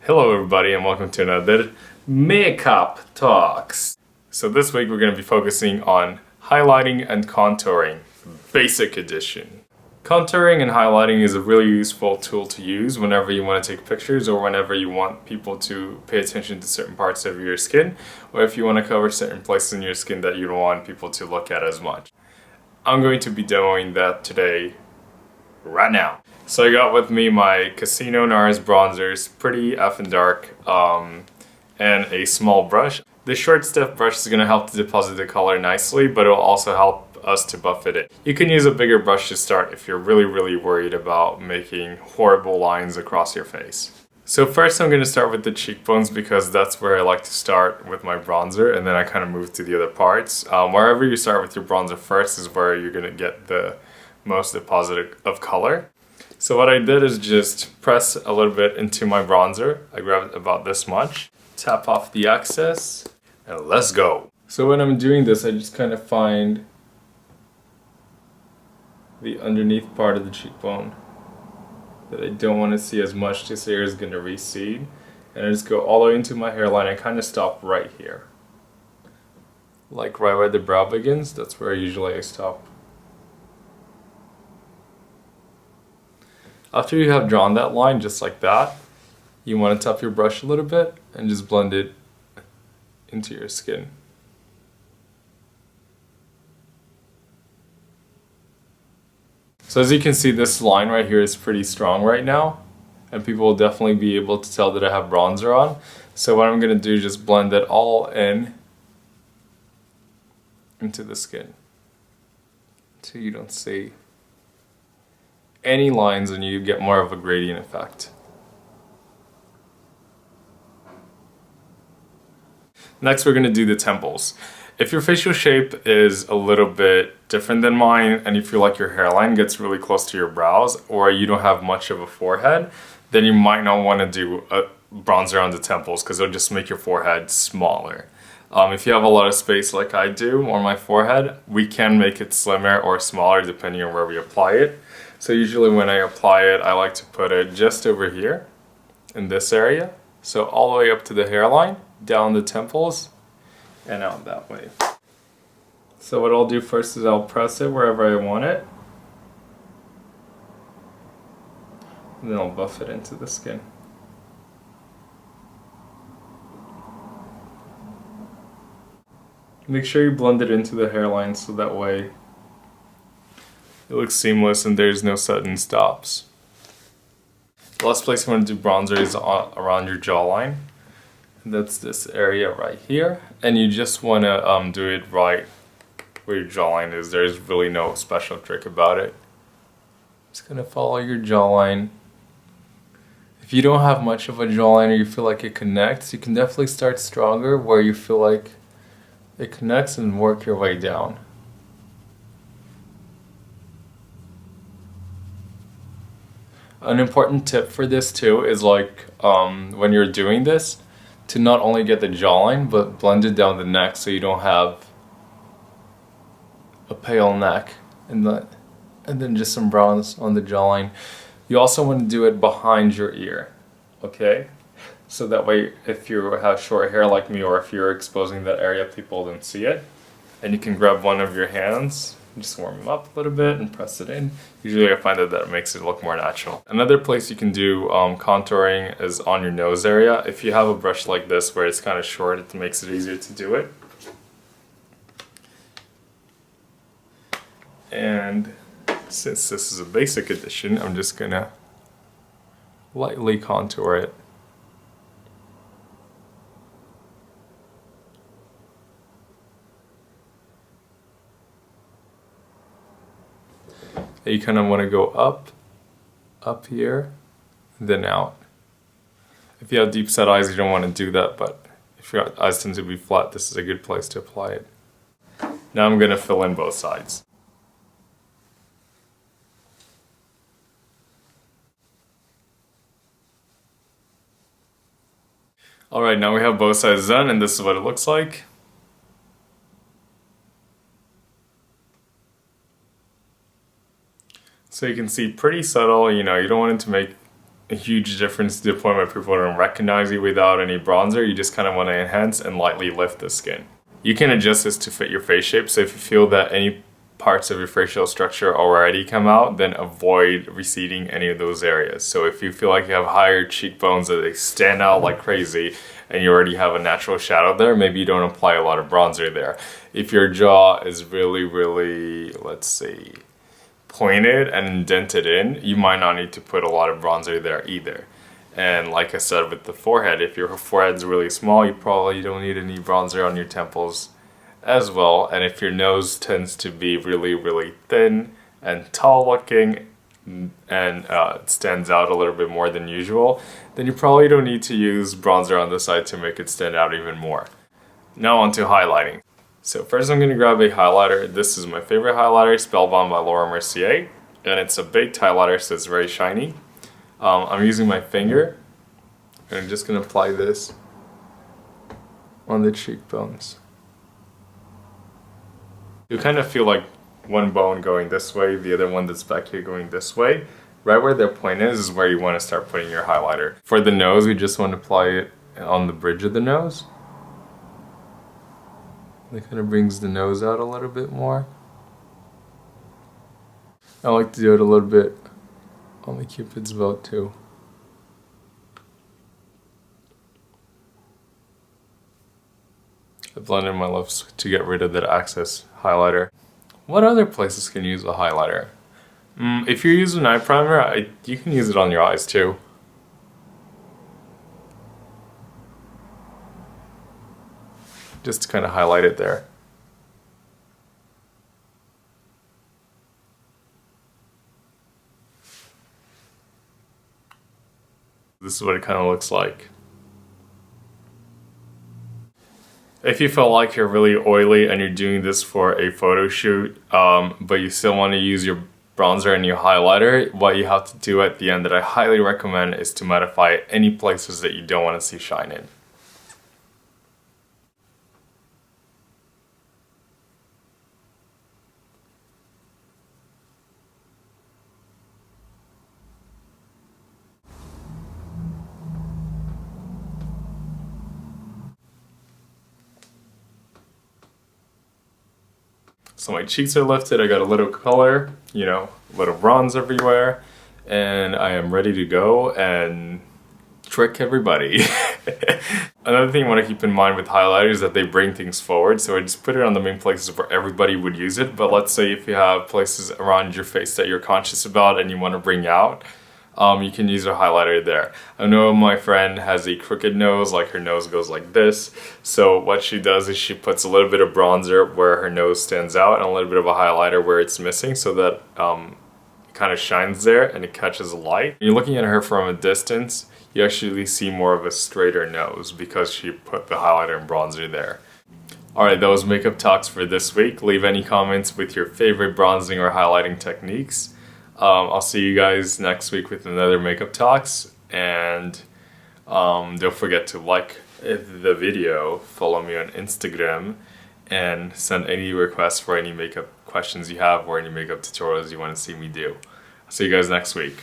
Hello everybody and welcome to another Makeup Talks. So this week we're going to be focusing on highlighting and contouring, basic edition. Contouring and highlighting is a really useful tool to use whenever you want to take pictures or whenever you want people to pay attention to certain parts of your skin, or if you want to cover certain places in your skin that you don't want people to look at as much. I'm going to be demoing that today, right now. So I got with me my Casino Nars bronzers, pretty effing dark, and a small brush. The short stiff brush is going to help to deposit the color nicely, but it will also help us to buff it in. You can use a bigger brush to start if you're really worried about making horrible lines across your face. So first I'm going to start with the cheekbones because that's where I like to start with my bronzer, and then I kind of move to the other parts. Wherever you start with your bronzer first is where you're going to get the most deposit of color. So what I did is just press a little bit into my bronzer. I grabbed about this much, tap off the excess, and let's go. So when I'm doing this, I just kind of find the underneath part of the cheekbone that I don't want to see as much. This area is going to recede, and I just go all the way into my hairline. I kind of stop right here, like right where the brow begins. That's where I stop. After you have drawn that line just like that, you want to tap your brush a little bit and just blend it into your skin. So as you can see, this line right here is pretty strong right now, and people will definitely be able to tell that I have bronzer on. So what I'm going to do is just blend it all into the skin until you don't see any lines and you get more of a gradient effect. Next we're going to do the temples. If your facial shape is a little bit different than mine and you feel like your hairline gets really close to your brows or you don't have much of a forehead, then you might not want to do a bronzer on the temples because it'll just make your forehead smaller. If you have a lot of space like I do on my forehead, we can make it slimmer or smaller depending on where we apply it. So usually when I apply it, I like to put it just over here in this area. So all the way up to the hairline, down the temples, and out that way. So what I'll do first is I'll press it wherever I want it. And then I'll buff it into the skin. Make sure you blend it into the hairline so that way it looks seamless and there's no sudden stops. The last place you want to do bronzer is around your jawline. That's this area right here. And you just want to do it right where your jawline is. There's really no special trick about it. Just going to follow your jawline. If you don't have much of a jawline or you feel like it connects, you can definitely start stronger where you feel like it connects and work your way down. An important tip for this too is like when you're doing this, to not only get the jawline but blend it down the neck so you don't have a pale neck and then just some browns on the jawline. You also want to do it behind your ear, okay? So that way if you have short hair like me or if you're exposing that area, people don't see it. And you can grab one of your hands, just warm them up a little bit and press it in. Usually I find that makes it look more natural. Another place you can do contouring is on your nose area. If you have a brush like this where it's kind of short, it makes it easier to do it. And since this is a basic edition, I'm just gonna lightly contour it. You kind of want to go up here, then out. If you have deep set eyes, you don't want to do that, but if your eyes tend to be flat, this is a good place to apply it. Now I'm going to fill in both sides. Alright, now we have both sides done, and this is what it looks like. So you can see pretty subtle, you know, you don't want it to make a huge difference to the point where people don't recognize you without any bronzer. You just kind of want to enhance and lightly lift the skin. You can adjust this to fit your face shape, so if you feel that any parts of your facial structure already come out, then avoid receding any of those areas. So if you feel like you have higher cheekbones that they stand out like crazy and you already have a natural shadow there, maybe you don't apply a lot of bronzer there. If your jaw is really, let's see, pointed and indented in, you might not need to put a lot of bronzer there either. And like I said with the forehead, if your forehead's really small, you probably don't need any bronzer on your temples as well. And if your nose tends to be really thin and tall looking and it stands out a little bit more than usual, then you probably don't need to use bronzer on the side to make it stand out even more. Now on to highlighting. So first I'm going to grab a highlighter. This is my favorite highlighter, Spellbound by Mercier, and it's a baked highlighter, so it's very shiny. I'm using my finger and I'm just going to apply this on the cheekbones. You kind of feel like one bone going this way, the other one that's back here going this way. Right where their point is where you want to start putting your highlighter. For the nose, we just want to apply it on the bridge of the nose. It kind of brings the nose out a little bit more. I like to do it a little bit on the Cupid's bow too. I blend in my lips to get rid of that excess highlighter. What other places can you use a highlighter? If you're using an eye primer, you can use it on your eyes too. Just to kind of highlight it there. This is what it kind of looks like. If you feel like you're really oily and you're doing this for a photo shoot, but you still want to use your bronzer and your highlighter, what you have to do at the end that I highly recommend is to mattify any places that you don't want to see shine in. So my cheeks are lifted, I got a little color, you know, a little bronze everywhere, and I am ready to go and trick everybody. Another thing you want to keep in mind with highlighters is that they bring things forward, so I just put it on the main places where everybody would use it, but let's say if you have places around your face that you're conscious about and you want to bring out, you can use a highlighter there. I know my friend has a crooked nose, like her nose goes like this. So what she does is she puts a little bit of bronzer where her nose stands out and a little bit of a highlighter where it's missing so that it kind of shines there and it catches light. When you're looking at her from a distance, you actually see more of a straighter nose because she put the highlighter and bronzer there. Alright, that was makeup talks for this week. Leave any comments with your favorite bronzing or highlighting techniques. I'll see you guys next week with another makeup talks, and don't forget to like the video, follow me on Instagram, and send any requests for any makeup questions you have or any makeup tutorials you want to see me do. I'll see you guys next week.